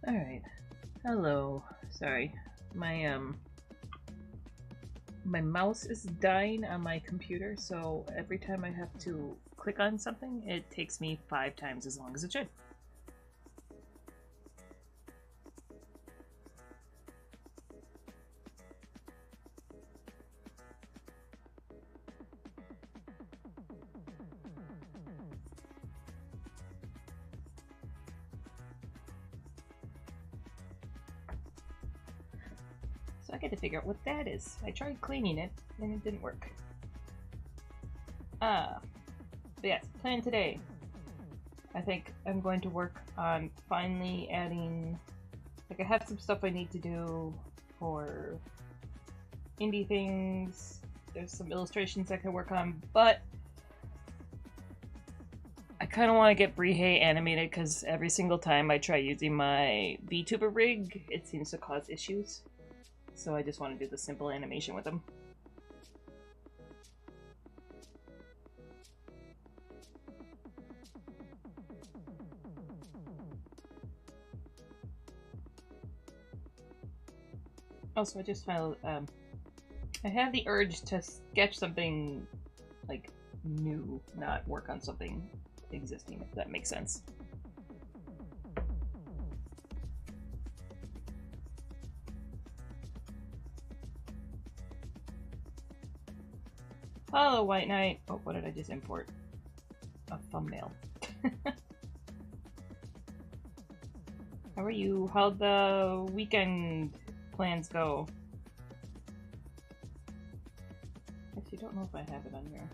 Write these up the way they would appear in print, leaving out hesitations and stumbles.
Alright. Hello. Sorry. My mouse is dying on my computer, so every time I have to click on something, it takes me 5 times as long as it should. So I get to figure out what that is. I tried cleaning it, and it didn't work. But yes, plan today. I think I'm going to work on finally adding... Like, I have some stuff I need to do for indie things. There's some illustrations I can work on, but I kind of want to get Brejie animated because every single time I try using my VTuber rig, it seems to cause issues. So I just want to do the simple animation with them. Also, I just found I have the urge to sketch something like new, not work on something existing, if that makes sense. Hello, White Knight. Oh, what did I just import? A thumbnail. How are you? How'd the weekend plans go? Actually, don't know if I have it on here.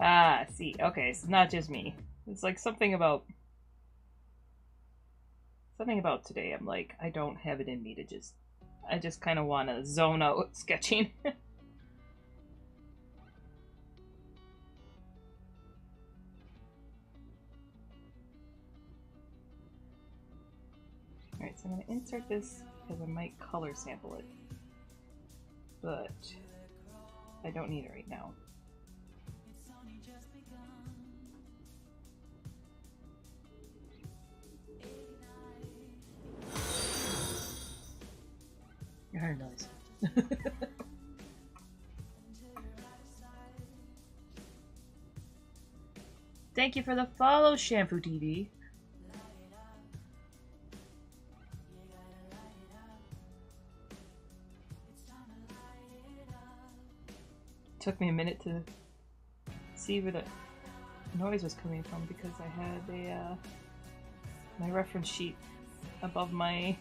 Ah, see. Okay, it's not just me. It's like something about today. I'm like, I don't have it in me to just... I just kind of want to zone out sketching. Alright, so I'm going to insert this because I might color sample it. But I don't need it right now. Very nice. Thank you for the follow, Shampoo TV. Took me a minute to see where the noise was coming from because I had a my reference sheet above my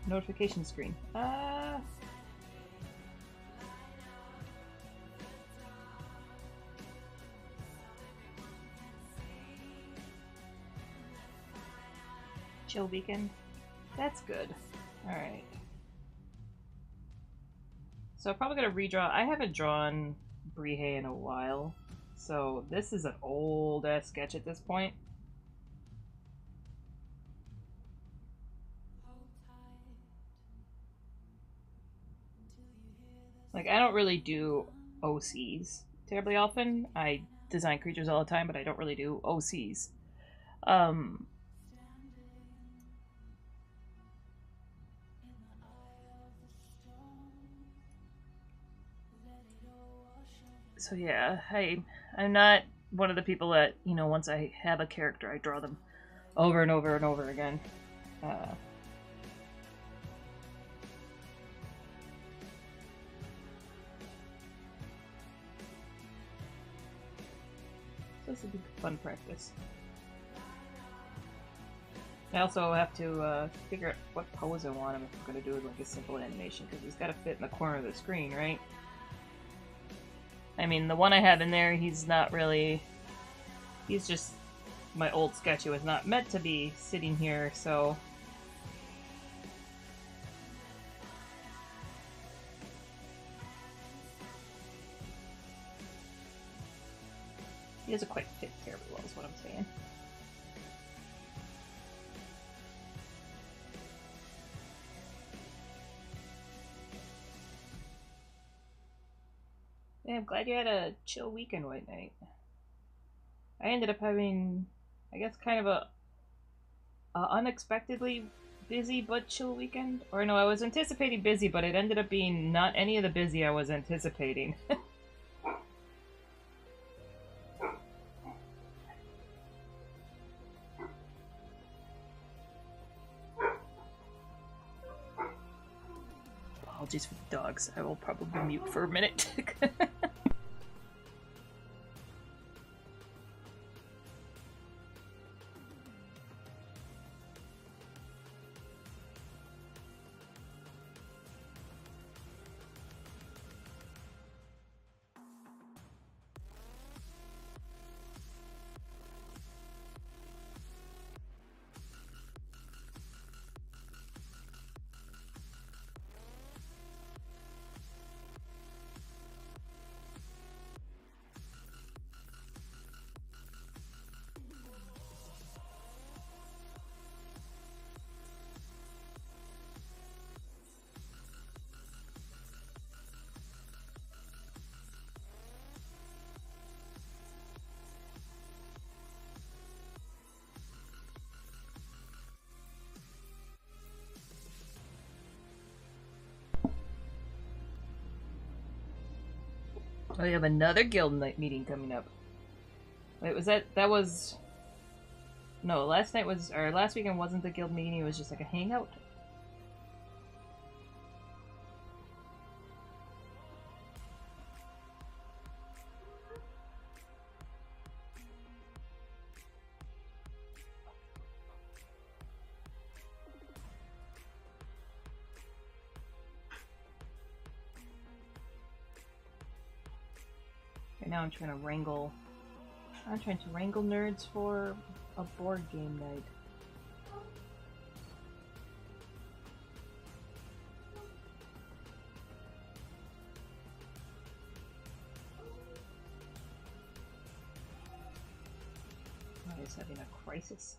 notification screen. Chill weekend. That's good. Alright. So I'm probably gonna redraw. I haven't drawn Brejie in a while, so this is an old ass sketch at this point. Like, I don't really do OCs terribly often. I design creatures all the time, but I don't really do OCs. So yeah, I'm not one of the people that, you know, once I have a character, I draw them over and over and over again. So this will be fun practice. I also have to figure out what pose I want him if I'm going to do like a simple animation, because he's got to fit in the corner of the screen, right? I mean, the one I have in there, he's not really... He's just my old sketch. It was not meant to be sitting here, so... He doesn't quite fit terribly well, is what I'm saying. Yeah, I'm glad you had a chill weekend, White Knight. I ended up having, I guess, kind of a unexpectedly busy but chill weekend. Or no, I was anticipating busy, but it ended up being not any of the busy I was anticipating. Apologies for the dogs. I will probably mute for a minute. Oh, you have another guild night meeting coming up. Wait, was that was... No, last night was... Or last weekend wasn't the guild meeting, it was just like a hangout. Right now I'm trying to wrangle... I'm trying to wrangle nerds for a board game night. I was having a crisis.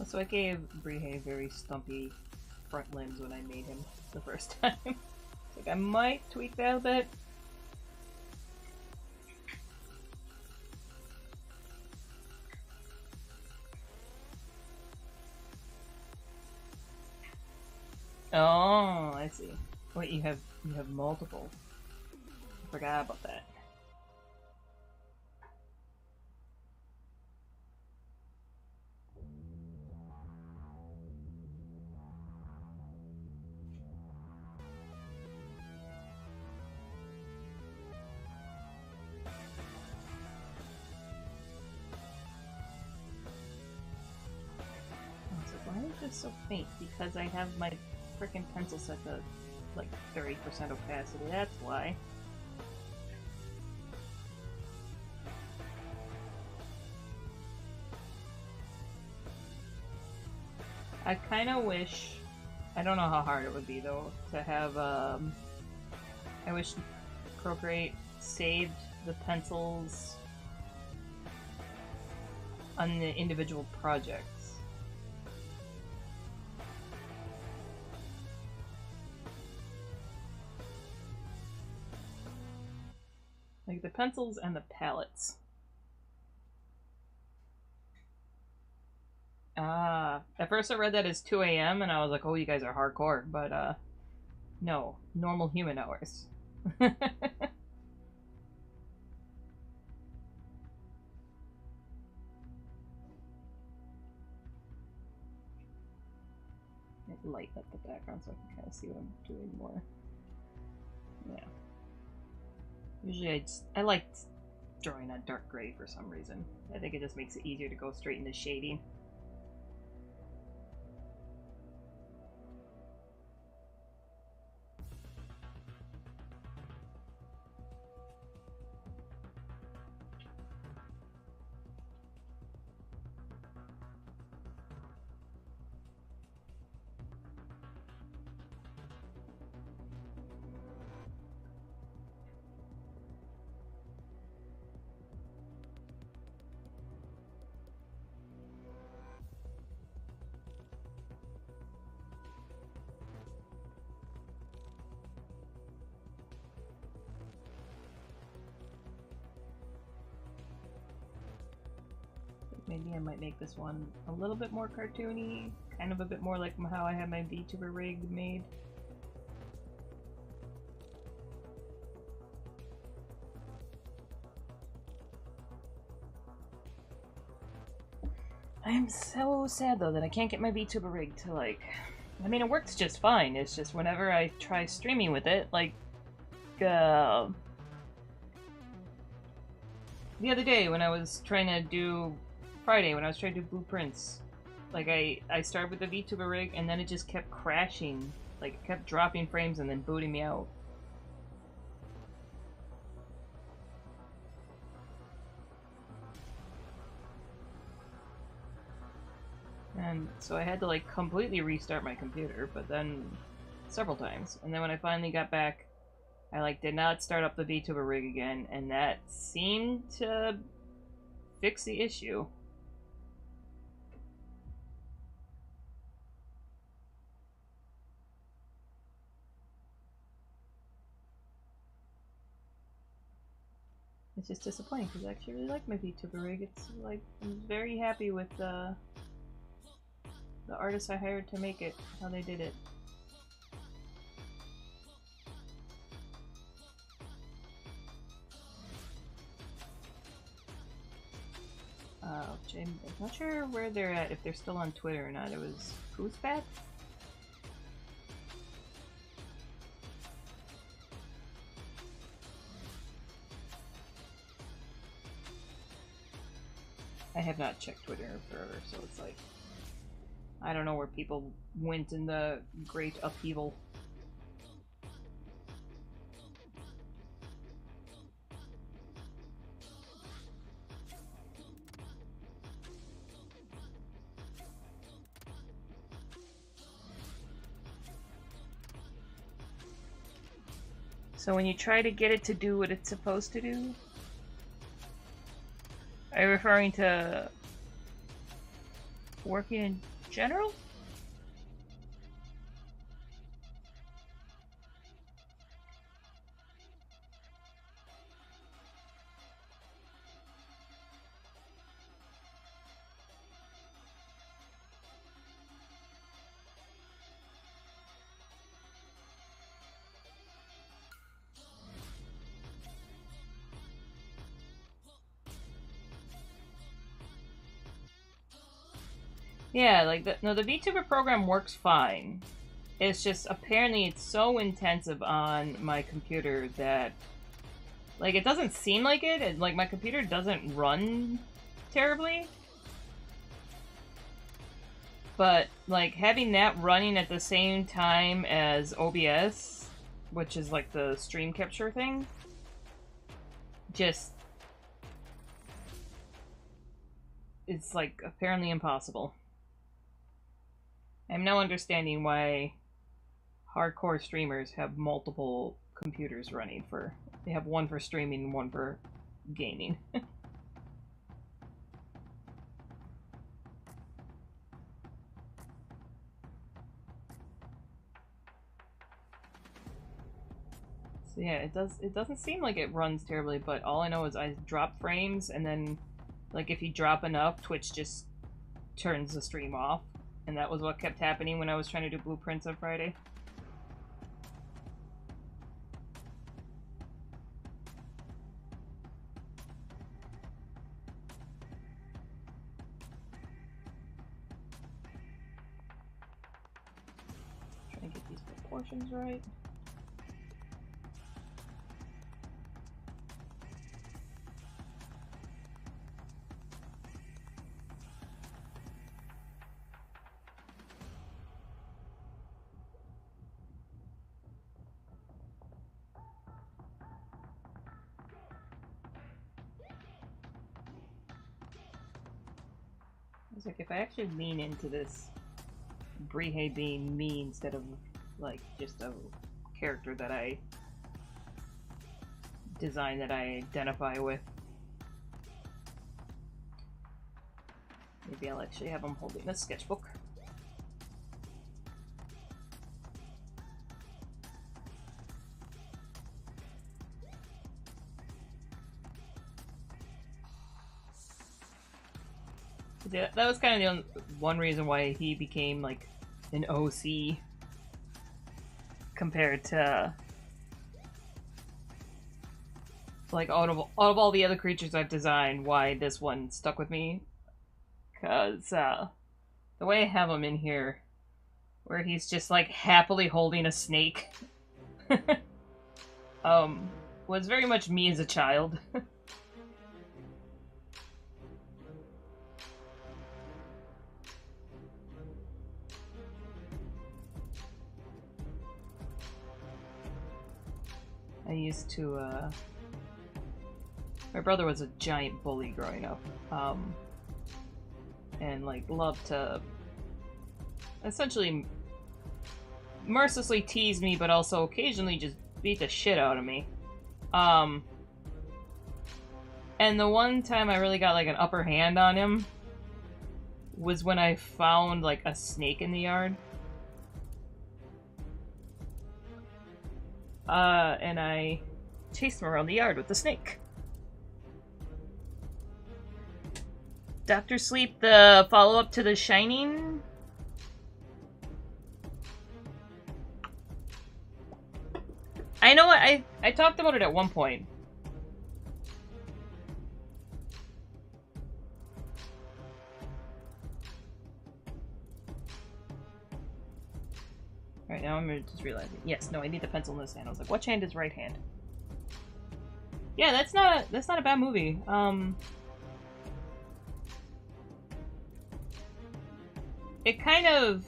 So I gave Brejie very stumpy front limbs when I made him the first time. Like I might tweak that a bit. Oh, I see. Wait, you have multiple. I forgot about that. Why is this so faint? Because I have my frickin' pencil set to like 30% opacity, that's why. I kinda wish, I don't know how hard it would be though, to have, I wish Procreate saved the pencils on the individual projects. Like the pencils and the palettes. Ah, at first I read that as 2 a.m. and I was like, oh, you guys are hardcore, but no, normal human hours. Lighten up the background so I can kind of see what I'm doing more. Yeah. Usually I like drawing on dark gray for some reason. I think it just makes it easier to go straight into shading. Maybe I might make this one a little bit more cartoony, kind of a bit more like how I had my VTuber rig made. I am so sad though that I can't get my VTuber rig to like... I mean, it works just fine. It's just whenever I try streaming with it, like, the other day when I was trying to do Friday when I was trying to do blueprints, like I started with the VTuber rig and then it just kept crashing, like it kept dropping frames and then booting me out. And so I had to like completely restart my computer, but then several times. And then when I finally got back, I like did not start up the VTuber rig again, and that seemed to fix the issue. It's just disappointing because I actually really like my VTuber rig. It's like I'm very happy with the artists I hired to make it, how they did it. I'm not sure where they're at, if they're still on Twitter or not. It was Foosbat? I have not checked Twitter forever, so it's like... I don't know where people went in the great upheaval. So when you try to get it to do what it's supposed to do... Are you referring to... working in general? Yeah, like, the VTuber program works fine. It's just, apparently it's so intensive on my computer that... Like, it doesn't seem like it, and, like, my computer doesn't run terribly. But, like, having that running at the same time as OBS, which is, like, the stream capture thing, just... It's, like, apparently impossible. I have no understanding why hardcore streamers have multiple computers running for... They have one for streaming and one for gaming. So yeah, it doesn't seem like it runs terribly, but all I know is I drop frames and then, like, if you drop enough, Twitch just turns the stream off. And that was what kept happening when I was trying to do blueprints on Friday. Trying to get these proportions right. It's like, if I actually lean into this Brejie being me instead of, like, just a character that I design, that I identify with. Maybe I'll actually have him holding a sketchbook. That was kind of the one reason why he became like an OC compared to like out of all the other creatures I've designed, why this one stuck with me. Cause the way I have him in here, where he's just like happily holding a snake, was very much me as a child. I used to, my brother was a giant bully growing up, and like loved to essentially mercilessly tease me, but also occasionally just beat the shit out of me. And the one time I really got like an upper hand on him was when I found like a snake in the yard. And I chased him around the yard with the snake. Dr. Sleep, the follow-up to The Shining. I know I talked about it at one point. Right now I'm just realizing. Yes, no, I need the pencil in this hand. I was like, which hand is right hand? Yeah, that's not a bad movie. It kind of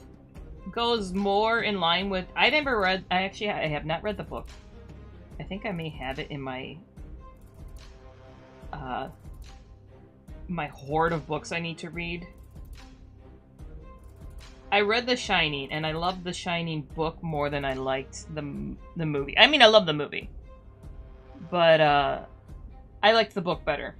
goes more in line with. I have not read the book. I think I may have it in my my hoard of books I need to read. I read The Shining, and I loved The Shining book more than I liked the movie. I mean, I love the movie, but I liked the book better.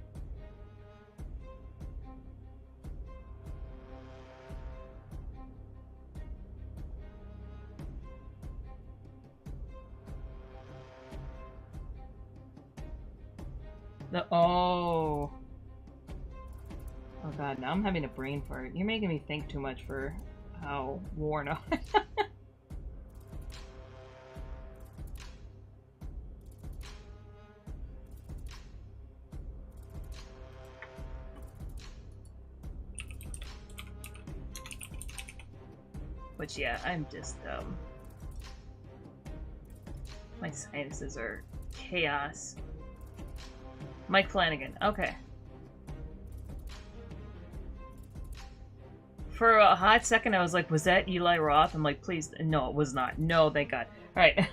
Oh god, now I'm having a brain fart. You're making me think too much for how worn out. Which, yeah, I'm just, my sinuses are chaos. Mike Flanagan, okay. For a hot second, I was like, was that Eli Roth? I'm like, please, no, it was not. No, thank God. Alright.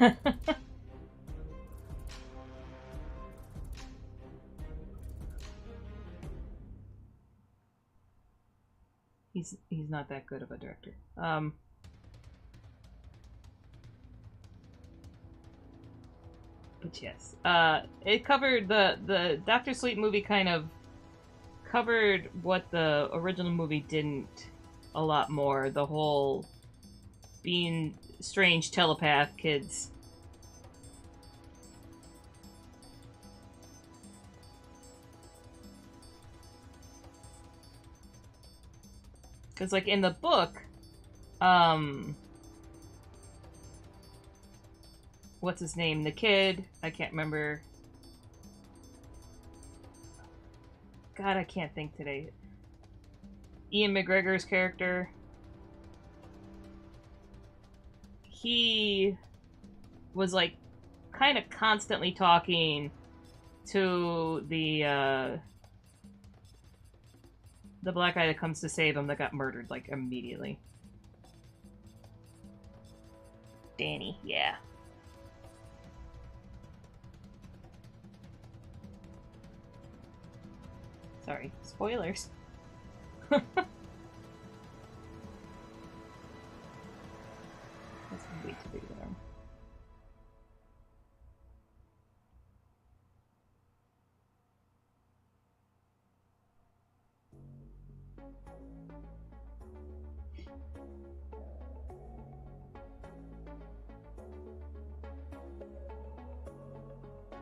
He's not that good of a director. But yes, it covered the Doctor Sleep movie. Kind of covered what the original movie didn't a lot more. The whole being strange telepath kids. Because like in the book, what's his name? The kid. I can't remember. God, I can't think today. Ian McGregor's character. He was like kind of constantly talking to the black guy that comes to save him that got murdered like immediately. Danny, yeah. Sorry, spoilers. That's way too big of an arm.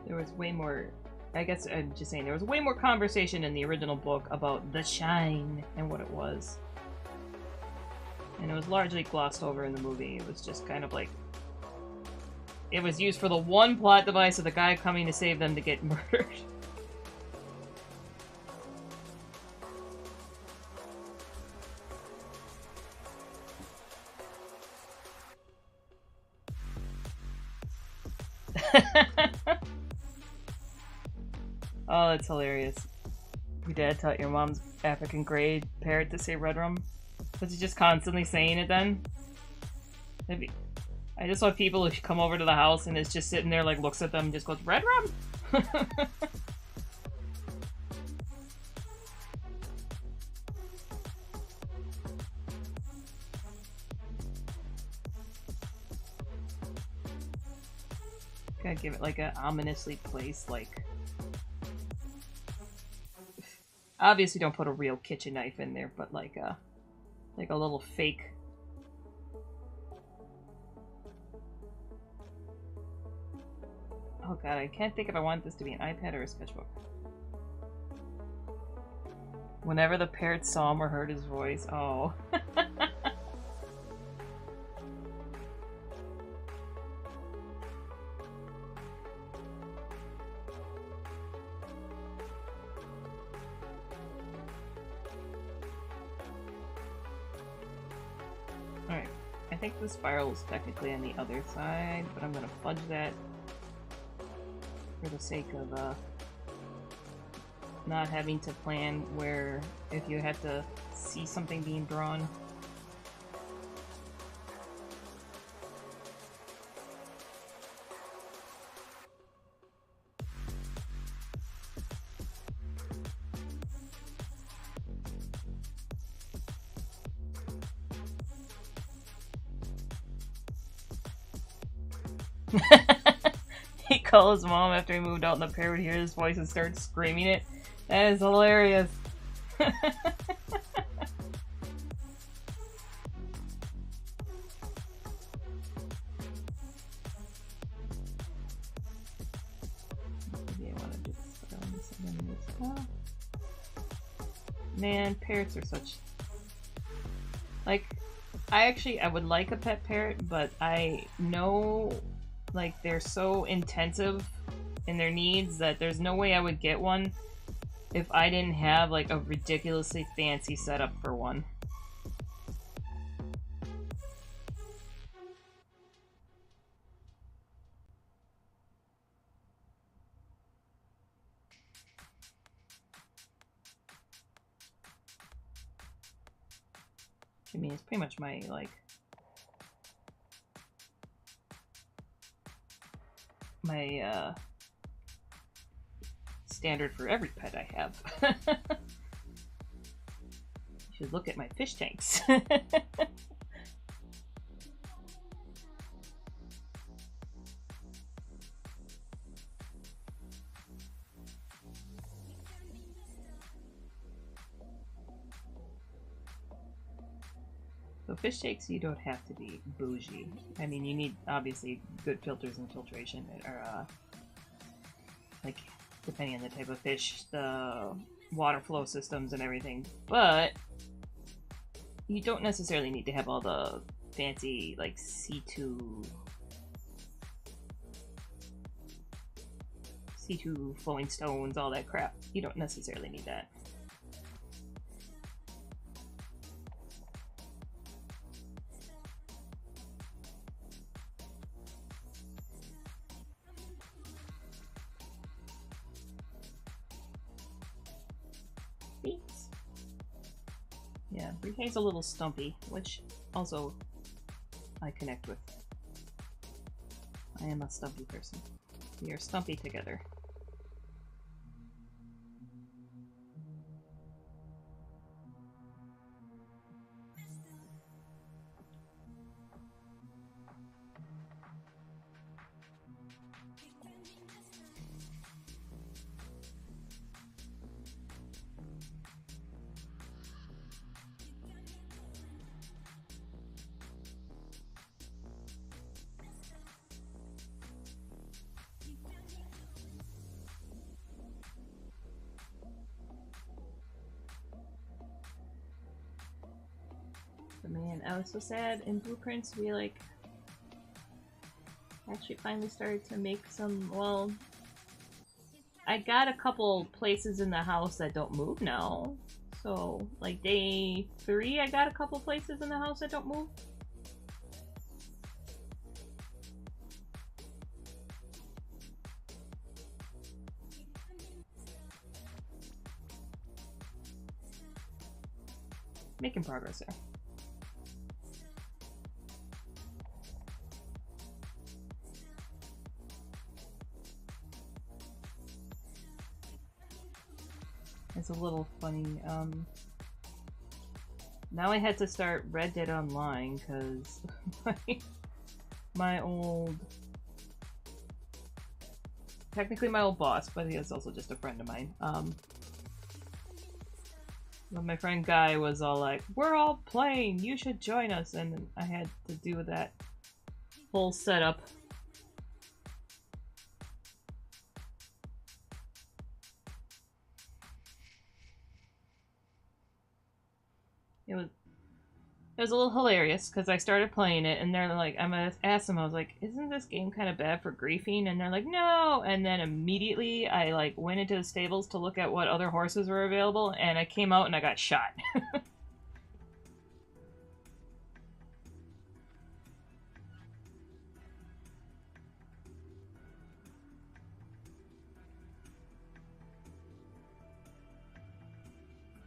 There was way more I guess I'm just saying there was way more conversation in the original book about the shine and what it was. And it was largely glossed over in the movie. It was just kind of like... It was used for the one plot device of the guy coming to save them to get murdered. Oh, that's hilarious. Your dad taught your mom's African grey parrot to say red rum? Was he just constantly saying it then? Maybe. I just want people who come over to the house and it's just sitting there, like, looks at them and just goes, red rum? Gotta give it, like, a ominously placed, like... Obviously don't put a real kitchen knife in there, but like a little fake... Oh god, I can't think if I want this to be an iPad or a sketchbook. Whenever the parrot saw him or heard his voice, oh. Alright, I think the spiral is technically on the other side, but I'm gonna fudge that for the sake of not having to plan where if you have to see something being drawn. He calls his mom after he moved out and the parrot hears his voice and starts screaming it. That is hilarious. Maybe I want to just put on this and then this off. Man, parrots are such... Like, I would like a pet parrot, but I know, like, they're so intensive in their needs that there's no way I would get one if I didn't have, like, a ridiculously fancy setup for one. I mean, it's pretty much my, like... my, standard for every pet I have. You should look at my fish tanks. So fish tanks, you don't have to be bougie. I mean, you need, obviously, good filters and filtration, or, like, depending on the type of fish, the water flow systems and everything, but you don't necessarily need to have all the fancy, like, C2 flowing stones, all that crap. You don't necessarily need that. Yeah, Brejie's a little stumpy, which also I connect with. I am a stumpy person. We are stumpy together. Man, I was so sad. In Blueprints, we like actually finally started to make some. Well, I got a couple places in the house that don't move now. So, like day 3, I got a couple places in the house that don't move. Making progress there. It's a little funny. Now I had to start Red Dead Online because my old, technically my old boss, but he is also just a friend of mine. But my friend Guy was all like, "We're all playing. You should join us," and I had to do that whole setup. It was a little hilarious because I started playing it and they're like, I'm gonna ask them, I was like, isn't this game kind of bad for griefing? And they're like, no. And then immediately I like went into the stables to look at what other horses were available, and I came out and I got shot.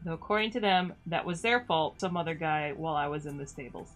So according to them, that was their fault. Some other guy while I was in the stables.